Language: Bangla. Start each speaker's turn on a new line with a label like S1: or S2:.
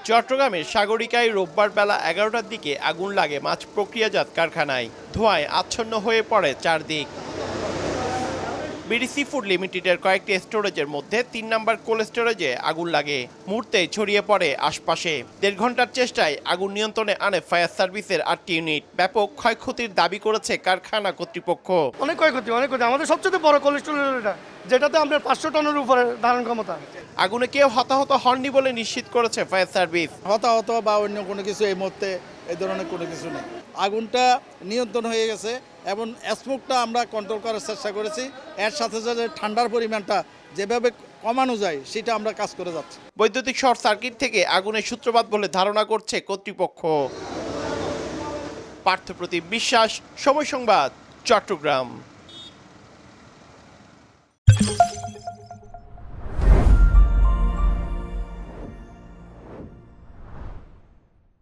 S1: চট্টগ্রামের সাগরিকায় রোববার বেলা 11টার দিকে আগুন লাগে মাছ প্রক্রিয়াজাত কারখানায়। ধোঁয়ায় আচ্ছন্ন হয়ে পড়ে চারদিক। বিডি ফুড লিমিটেডের কয়েকটি স্টোরেজের মধ্যে ৩ নম্বর কোল্ড স্টোরেজে আগুন লাগে। মুহূর্তেই ছড়িয়ে পড়ে আশপাশে। ১.৫ ঘন্টার চেষ্টায় আগুন নিয়ন্ত্রণে আনে ফায়ার সার্ভিসের ৮টি ইউনিট। ব্যাপক ক্ষয়ক্ষতির দাবি করেছে কারখানা কর্তৃপক্ষ।
S2: অনেক ক্ষয়ক্ষতি। আমাদের সবচেয়ে বড় কোল্ড স্টোরেজ এটা, যেটাতে আমাদের ৫০০ টনের উপরে ধারণ ক্ষমতা।
S1: আগুনে কেউ হতাহত হননি বলে নিশ্চিত করেছে ফায়ার সার্ভিস।
S3: হতাহত বা অন্য কোনো কিছু এই মুহূর্তে এই ধরনের কোনো কিছু নেই। আগুনটা নিয়ন্ত্রণ হয়ে গেছে এবং স্মোকটা আমরা কন্ট্রোল করার চেষ্টা করেছি। এর সাথে সাথে ঠান্ডার পরিমাণটা যেভাবে কমানো যায় সেটা আমরা কাজ করে যাচ্ছি।
S1: বৈদ্যুতিক শর্ট সার্কিট থেকে আগুনের সূত্রপাত বলে ধারণা করছে কর্তৃপক্ষ। পার্থপ্রতিম বিশ্বাস, সময় সংবাদ, চট্টগ্রাম।